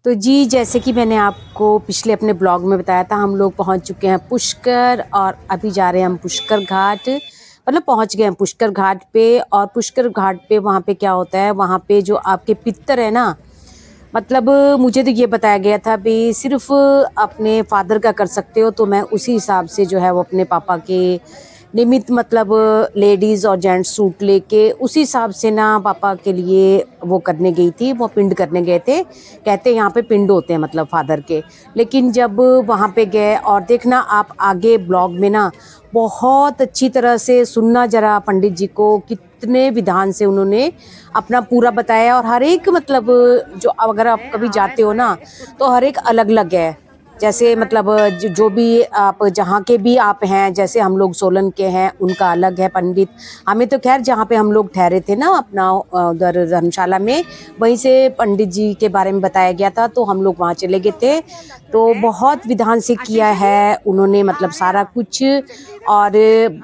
तो जी, जैसे कि मैंने आपको पिछले अपने ब्लॉग में बताया था, हम लोग पहुंच चुके हैं पुष्कर और अभी जा रहे हैं हम पुष्कर घाट। मतलब पहुंच गए हैं पुष्कर घाट पे। और पुष्कर घाट पे वहाँ पे क्या होता है, वहाँ पे जो आपके पितर है ना, मतलब मुझे तो ये बताया गया था भी सिर्फ अपने फादर का कर सकते हो, तो मैं उसी हिसाब से जो है वो अपने पापा के निमित्त, मतलब लेडीज और जेंट्स सूट लेके उसी हिसाब से ना पापा के लिए वो करने गई थी, वो पिंड करने गए थे। कहते यहाँ पे पिंड होते हैं मतलब फादर के। लेकिन जब वहाँ पे गए और देखना आप आगे ब्लॉग में ना, बहुत अच्छी तरह से सुनना जरा पंडित जी को, कितने विधान से उन्होंने अपना पूरा बताया। और हर एक मतलब जो अगर आप कभी जाते हो ना, तो हर एक अलग अलग है। जैसे मतलब जो भी आप जहाँ के भी आप हैं, जैसे हम लोग सोलन के हैं उनका अलग है पंडित। हमें तो खैर जहाँ पे हम लोग ठहरे थे ना अपना उधर धर्मशाला में, वहीं से पंडित जी के बारे में बताया गया था, तो हम लोग वहाँ चले गए थे। तो बहुत विधान से किया है उन्होंने, मतलब सारा कुछ। और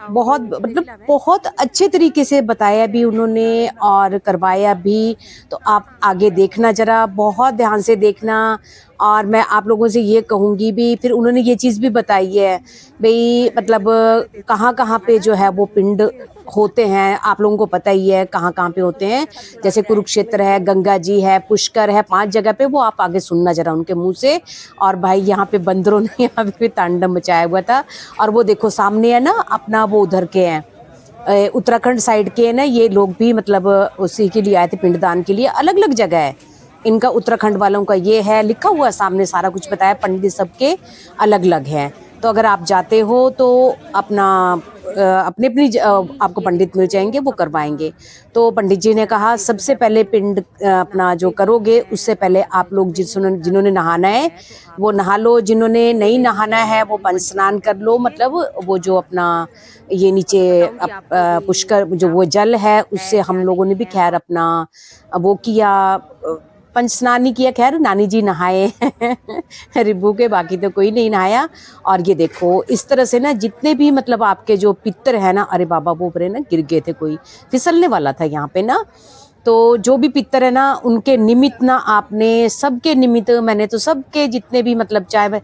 बहुत मतलब बहुत अच्छे तरीके से बताया भी उन्होंने और करवाया भी। तो आप आगे देखना, जरा बहुत ध्यान से देखना। और मैं आप लोगों से ये कहूँगी भी, फिर उन्होंने ये चीज़ भी बताई है भाई, मतलब कहाँ कहाँ पे जो है वो पिंड होते हैं, आप लोगों को पता ही है कहाँ कहाँ पे होते हैं। जैसे कुरुक्षेत्र है, गंगा जी है, पुष्कर है, 5 जगह पे। वो आप आगे सुनना जरा उनके मुंह से। और भाई यहाँ पे बंदरों ने यहाँ पे तांडव मचाया हुआ था। और वो देखो सामने है ना अपना, वो उधर के हैं उत्तराखंड साइड के हैं ना ये लोग भी, मतलब उसी के लिए आए थे पिंडदान के लिए। अलग अलग जगह है इनका, उत्तराखंड वालों का ये है लिखा हुआ है सामने, सारा कुछ बताया। पंडित सबके अलग अलग हैं। तो अगर आप जाते हो तो अपना अपनी अपनी आपको पंडित मिल जाएंगे, वो करवाएंगे। तो पंडित जी ने कहा सबसे पहले पिंड अपना जो करोगे, उससे पहले आप लोग जिन्होंने नहाना है वो नहा लो, जिन्होंने नहीं नहाना है वो पंच स्नान कर लो। मतलब वो जो अपना ये नीचे पुष्कर जो वो जल है, उससे हम लोगों ने भी खैर अपना वो किया, पंच स्नान नहीं किया। खैर नानी जी नहाए रिब्बू के, बाकी तो कोई नहीं नहाया। और ये देखो इस तरह से ना, जितने भी मतलब आपके जो पितर है ना, अरे बाबा वो ऊपर ना गिर गए थे, कोई फिसलने वाला था यहाँ पे ना। तो जो भी पितर है ना, उनके निमित्त ना आपने सबके निमित्त, मैंने तो सबके जितने भी मतलब चाहे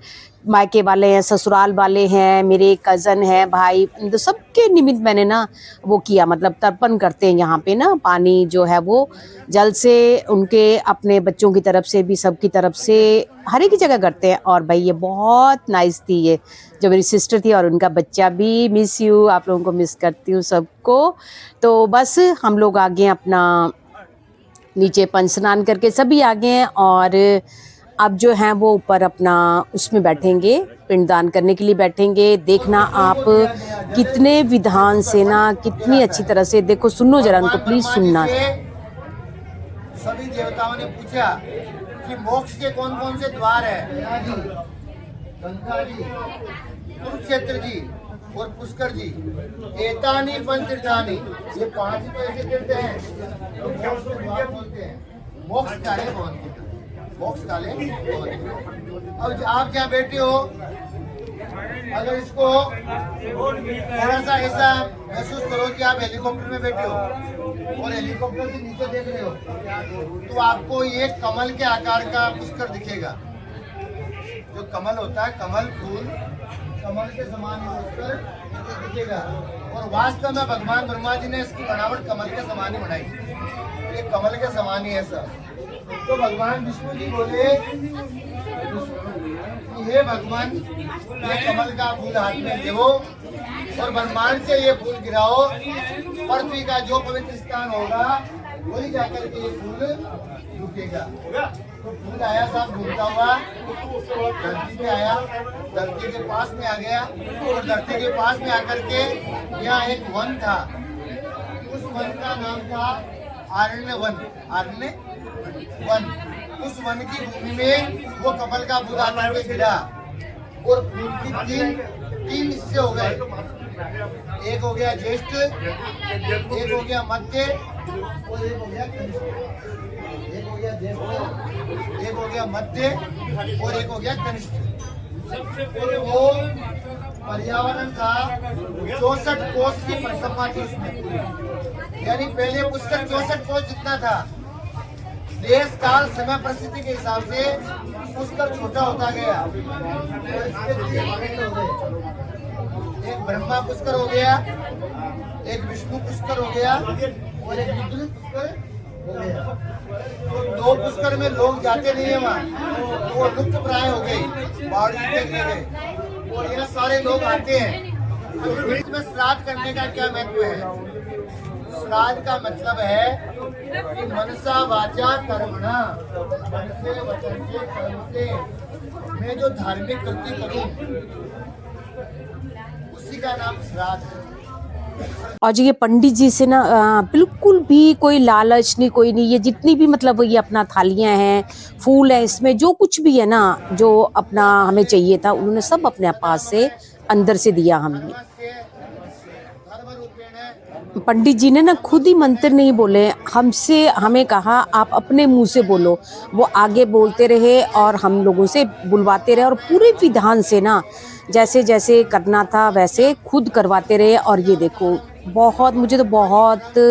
मायके वाले हैं, ससुराल वाले हैं, मेरे कज़न हैं, भाई, तो सबके निमित्त मैंने ना वो किया। मतलब तर्पण करते हैं यहाँ पे ना, पानी जो है वो जल से, उनके अपने बच्चों की तरफ से भी, सबकी तरफ से, हर एक जगह करते हैं। और भाई ये बहुत नाइस थी, ये जो मेरी सिस्टर थी और उनका बच्चा भी। मिस यू, आप लोगों को मिस करती हूँ सबको। तो बस हम लोग आ गए अपना नीचे, पंच स्नान करके सभी आ गए हैं। और अब जो हैं वो ऊपर अपना उसमें बैठेंगे, पिंडदान करने के लिए बैठेंगे। देखना आप कितने विधान से ना, कितनी अच्छी तरह से देखो, सुनो जरा उनको, प्लीज सुनना। सभी देवताओं ने पूछा कि मोक्ष के कौन कौन से द्वार है। गंगा जी, कुरुक्षेत्र जी और पुष्कर जी। एतानी पंचतीर्थानि, ये 5 तो ऐसे तीर्थ हैं जो मोक्ष के द्वार बोलते हैं। मोक्ष काले भवन्ति, मोक्ष काले भवन्ति। अब आप जहाँ बैठे हो, अगर इसको थोड़ा सा ऐसा महसूस करो कि आप हेलीकॉप्टर में बैठे हो और हेलीकॉप्टर से नीचे देख रहे हो, तो आपको ये कमल के आकार का पुष्कर दिखेगा। जो कमल होता है, कमल फूल, कमल के समान ही पुष्कर दिखेगा। और वास्तव में भगवान ब्रह्मा जी ने इसकी बनावट कमल के समान ही बनाई, ये कमल के समान ही है सब। तो भगवान विष्णु जी बोले, हे भगवान, ये कमल का फूल हाथ में लेवो और ब्रह्मांड से ये फूल गिराओ। पृथ्वी का जो पवित्र स्थान होगा वही जाकर के ये फूल रुकेगा। तो फूल आया साहब घूमता हुआ, धरती पे आया, धरती के पास में आ गया। और धरती के पास में आकर के यहाँ एक वन था, उस वन का नाम था आरण्य वन। आरण्य वन, उस वन की भूमि में वो कमल का फूल आकर के गिरा। और फूल की तीन हिस्से हो गए, एक हो गया ज्येष्ठ, एक हो गया मध्य और एक हो गया कनिष्ठ। एक हो गया ज्येष्ठ, एक हो गया मध्य और एक हो गया कनिष्ठ। और वो पर्यावरण था 64 कोस की परिक्रमा थी उसमें, यानी पहले पुष्कर 64 कोस जितना था। देश काल समय परिस्थिति के हिसाब से पुष्कर छोटा होता गया। एक ब्रह्मा पुष्कर हो गया, एक विष्णु पुष्कर हो गया और एक रुद्र पुष्कर हो गया। तो दो पुष्कर में लोग जाते नहीं है वहाँ, वो लुप्त प्राय हो गई, बाढ़ देखने गए और ये सारे लोग आते हैं। तो इसमें श्राद्ध करने का क्या महत्व है? श्राद्ध का मतलब है कि मनसा वाचा कर्मणा, मन से वचन से कर्म से मैं जो धार्मिक कृति करूं उसी का नाम श्राद्ध है। और जो ये पंडित जी से ना बिल्कुल भी कोई लालच नहीं, कोई नहीं, ये जितनी भी मतलब ये अपना थालियां हैं, फूल है, इसमें जो कुछ भी है ना, जो अपना हमें चाहिए था उन्होंने सब अपने पास से अंदर से दिया हमें। पंडित जी ने ना खुद ही मंत्र नहीं बोले, हमें कहा आप अपने मुंह से बोलो। वो आगे बोलते रहे और हम लोगों से बुलवाते रहे और पूरे विधान से ना जैसे जैसे करना था वैसे खुद करवाते रहे। और ये देखो बहुत, मुझे तो बहुत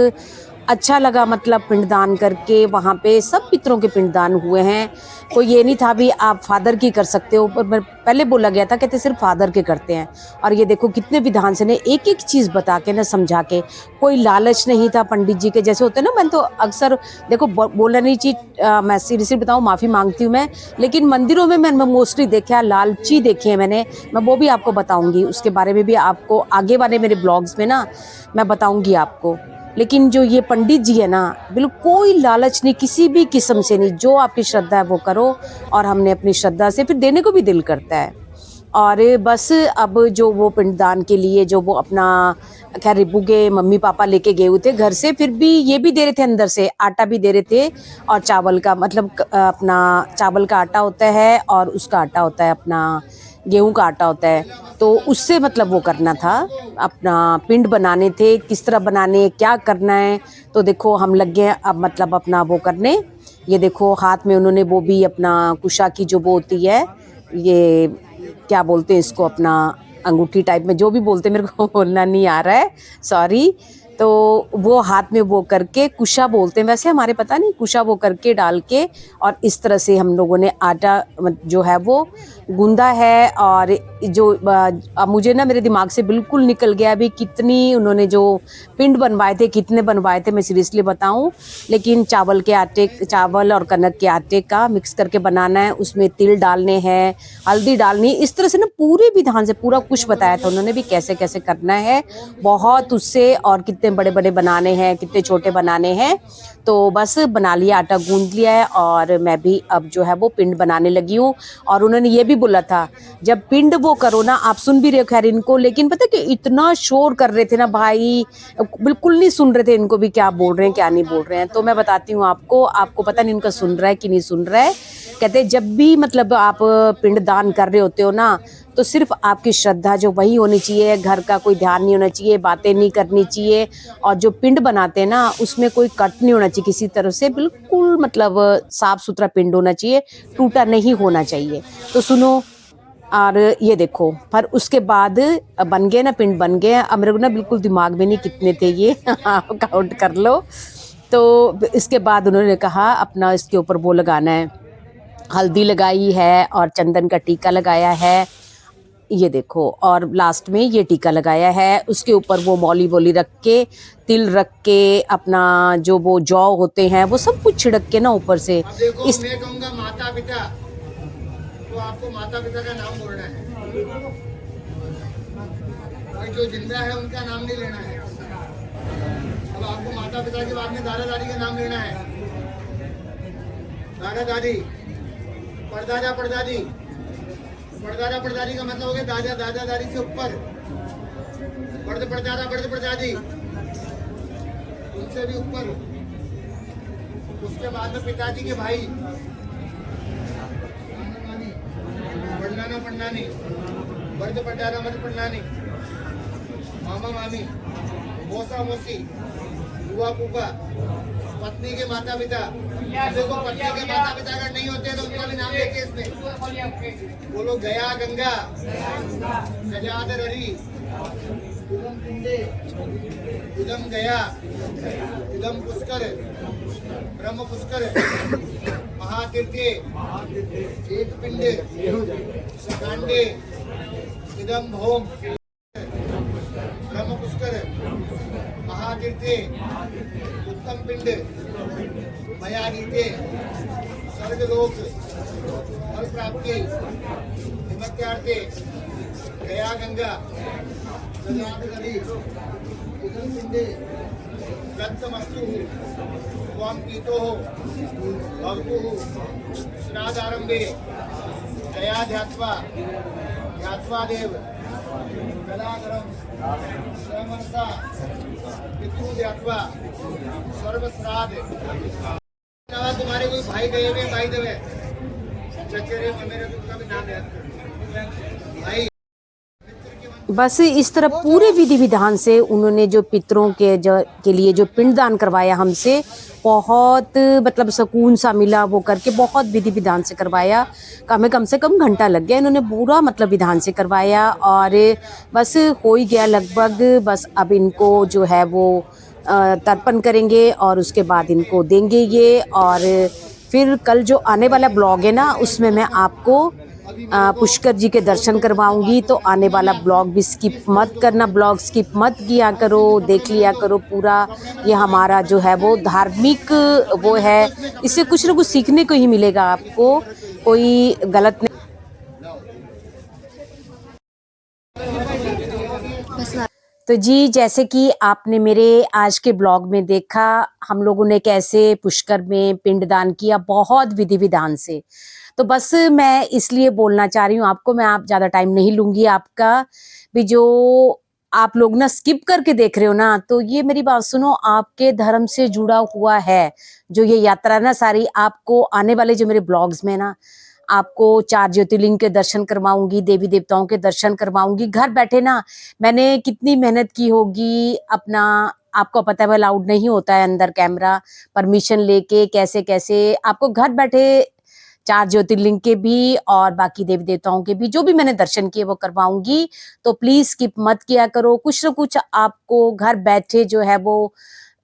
अच्छा लगा, मतलब पिंडदान करके वहाँ पे सब पितरों के पिंडदान हुए हैं। कोई ये नहीं था भी आप फादर की कर सकते हो, पर पहले बोला गया था कहते सिर्फ फादर के करते हैं। और ये देखो कितने विधान से ने एक एक चीज़ बता के ना समझा के, कोई लालच नहीं था पंडित जी के जैसे होते ना। मैं तो अक्सर देखो बोलना नहीं चाहिए, मैं सीरियसली बताऊँ, माफ़ी मांगती हूँ मैं, लेकिन मंदिरों में मैंने मोस्टली देखा लालची देखे हैं मैंने। मैं वो भी आपको बताऊँगी, उसके बारे में भी आपको आगे वाले मेरे ब्लॉग्स में ना मैं बताऊँगी आपको। लेकिन जो ये पंडित जी है ना, बिल्कुल कोई लालच नहीं, किसी भी किस्म से नहीं, जो आपकी श्रद्धा है वो करो। और हमने अपनी श्रद्धा से फिर देने को भी दिल करता है। और बस अब जो वो पिंडदान के लिए जो वो अपना, खैर रिबू के मम्मी पापा लेके गए हुए थे घर से, फिर भी ये भी दे रहे थे अंदर से, आटा भी दे रहे थे और चावल का, मतलब अपना चावल का आटा होता है और उसका आटा होता है अपना गेहूं का आटा होता है, तो उससे मतलब वो करना था, अपना पिंड बनाने थे। किस तरह बनाने, क्या करना है, तो देखो हम लग गए अब मतलब अपना वो करने। ये देखो हाथ में उन्होंने वो भी अपना कुशा की जो वो होती है, ये क्या बोलते हैं इसको, अपना अंगूठी टाइप में जो भी बोलते हैं, मेरे को बोलना नहीं आ रहा है, सॉरी। तो वो हाथ में वो करके कुशा बोलते हैं वैसे, हमारे पता नहीं, कुशा वो करके डाल के और इस तरह से हम लोगों ने आटा जो है वो गूंदा है। और जो अब मुझे ना मेरे दिमाग से बिल्कुल निकल गया अभी कितनी उन्होंने जो पिंड बनवाए थे, कितने बनवाए थे मैं सीरियसली बताऊं। लेकिन चावल के आटे, चावल और कनक के आटे का मिक्स करके बनाना है, उसमें तिल डालने हैं, हल्दी डालनी, इस तरह से ना पूरे विधान से पूरा कुछ बताया था उन्होंने भी कैसे कैसे करना है बहुत उससे। और कितने बड़े बड़े बनाने हैं, कितने छोटे बनाने हैं। तो बस बना लिया, आटा गूंद लिया है और मैं भी अब जो है वो पिंड बनाने लगी हूँ। और उन्होंने ये भी बोला था जब पिंड वो करो ना, आप सुन भी रहे हो खैर इनको, लेकिन पता कि इतना शोर कर रहे थे ना भाई, बिल्कुल नहीं सुन रहे थे इनको भी क्या बोल रहे हैं क्या नहीं बोल रहे हैं। तो मैं बताती हूँ आपको पता नहीं इनका सुन रहा है कि नहीं सुन रहा है। कहते जब भी मतलब आप पिंड दान कर रहे होते हो ना, तो सिर्फ आपकी श्रद्धा जो वही होनी चाहिए, घर का कोई ध्यान नहीं होना चाहिए, बातें नहीं करनी चाहिए। और जो पिंड बनाते हैं ना, उसमें कोई कट नहीं होना चाहिए किसी तरह से, बिल्कुल मतलब साफ सुथरा पिंड होना चाहिए, टूटा नहीं होना चाहिए। तो सुनो, और ये देखो पर उसके बाद बन गए ना, पिंड बन गए। अब मेरे को ना बिल्कुल दिमाग में नहीं कितने थे ये आप काउंट कर लो। तो इसके बाद उन्होंने कहा अपना इसके ऊपर वो लगाना है, हल्दी लगाई है और चंदन का टीका लगाया है, ये देखो, और लास्ट में ये टीका लगाया है। उसके ऊपर वो मौली वोली रख के, तिल रख के, अपना जो वो जौ होते हैं वो सब कुछ छिड़क के ना ऊपर से। देखो, मैं कहूँगा माता पिता, तो आपको माता पिता का नाम बोलना है, और जो जिंदा है उनका नाम नहीं लेना है। अब आपको माता पिता के बाद में दादा दादी का नाम लेना है। दादा दादी, परदादा परदादी, परदादा परदादी का मतलब हो गया दादा दादा दादी से ऊपर, बड़द परदादा बड़द परदादी उनसे भी ऊपर। उसके बाद में पिताजी के भाई, पढ़नाना पढ़नानी, बड़द परदादा मर्द पढ़नानी, मामा मामी, मौसा मौसी, बुआ फूफा, पत्नी के माता पिता। देखो पत्नी के माता पिता अगर नहीं होते तो उनका भी नाम लेके इसमें बोलो, गया गंगा, गजाधर हरी, इदम पिंडे इदम गया इदम पुष्कर ब्रह्म पुष्कर महातीर्थे एक पिंड सकांडे इदम भौम ब्रह्म पुष्कर महातीर्थे उत्तम पिंड मया नीते स्वर्गलोक फल प्राप्ति निमत्यार्थे गया गंगा नदी इदम पिंडे दत्तमस्तु त्वं पीतो भवतु श्राद्धारंभे गया ध्यात्वा ध्यात्वा देव गदाधरम स्वमनसा पितृ ध्यात्वा सर्वश्राद्ध। तुम्हारे कोई भाई गए हुए भाई देवे चचेरे मेरे तो कभी नाम याद कर भाई। बस इस तरह पूरे विधि विधान से उन्होंने जो पितरों के लिए जो पिंडदान करवाया हमसे, बहुत मतलब सुकून सा मिला। वो करके बहुत विधि विधान से करवाया, हमें कम से कम घंटा लग गया। इन्होंने पूरा मतलब विधान से करवाया और बस हो ही गया लगभग। बस अब इनको जो है वो तर्पण करेंगे और उसके बाद इनको देंगे ये। और फिर कल जो आने वाला ब्लॉग है ना, उसमें मैं आपको पुष्कर जी के दर्शन करवाऊंगी। तो आने वाला ब्लॉग भी स्किप मत करना, ब्लॉग स्किप मत किया करो, देख लिया करो पूरा। ये हमारा जो है वो धार्मिक वो है, इससे कुछ ना कुछ सीखने को ही मिलेगा आपको, कोई गलत नहीं। तो जी, जैसे कि आपने मेरे आज के ब्लॉग में देखा, हम लोगों ने कैसे पुष्कर में पिंडदान किया, बहुत विधि विधान से। तो बस मैं इसलिए बोलना चाह रही हूँ आपको, मैं आप ज़्यादा टाइम नहीं लूँगी आपका भी। जो आप लोग ना स्किप करके देख रहे हो ना, तो ये मेरी बात सुनो, आपके धर्म से जुड़ा हुआ है जो ये यात्रा ना सारी। आपको आने वाले जो मेरे ब्लॉग्स में ना, आपको 4 ज्योतिर्लिंग के दर्शन करवाऊंगी, देवी देवताओं के दर्शन करवाऊंगी घर बैठे ना। मैंने कितनी मेहनत की होगी अपना, आपको पता है अलाउड नहीं होता है अंदर कैमरा, परमिशन लेके कैसे कैसे आपको घर बैठे 4 ज्योतिर्लिंग के भी और बाकी देवी देवताओं के भी जो भी मैंने दर्शन किए वो करवाऊंगी। तो प्लीज स्किप मत किया करो, कुछ ना कुछ आपको घर बैठे जो है वो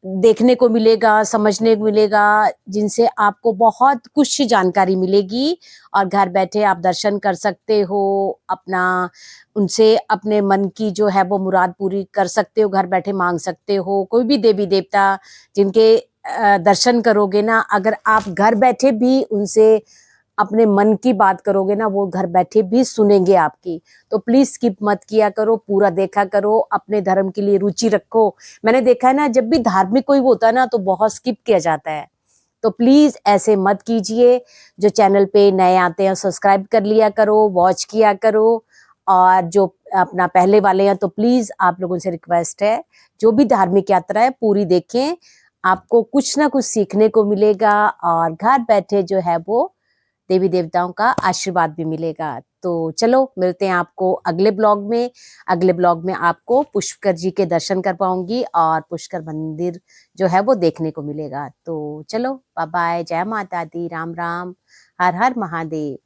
देखने को मिलेगा, समझने को मिलेगा, जिनसे आपको बहुत कुछ जानकारी मिलेगी। और घर बैठे आप दर्शन कर सकते हो, अपना उनसे अपने मन की जो है वो मुराद पूरी कर सकते हो, घर बैठे मांग सकते हो। कोई भी देवी देवता जिनके दर्शन करोगे ना, अगर आप घर बैठे भी उनसे अपने मन की बात करोगे ना, वो घर बैठे भी सुनेंगे आपकी। तो प्लीज स्किप मत किया करो, पूरा देखा करो, अपने धर्म के लिए रुचि रखो। मैंने देखा है ना, जब भी धार्मिक कोई होता है ना तो बहुत स्किप किया जाता है। तो प्लीज ऐसे मत कीजिए। जो चैनल पे नए आते हैं सब्सक्राइब कर लिया करो, वॉच किया करो। और जो अपना पहले वाले हैं तो प्लीज आप लोगों से रिक्वेस्ट है, जो भी धार्मिक यात्रा है पूरी देखें, आपको कुछ ना कुछ सीखने को मिलेगा और घर बैठे जो है वो देवी देवताओं का आशीर्वाद भी मिलेगा। तो चलो मिलते हैं आपको अगले ब्लॉग में। अगले ब्लॉग में आपको पुष्कर जी के दर्शन कर पाऊंगी और पुष्कर मंदिर जो है वो देखने को मिलेगा। तो चलो बाय बाय, जय माता दी, राम राम, हर हर महादेव।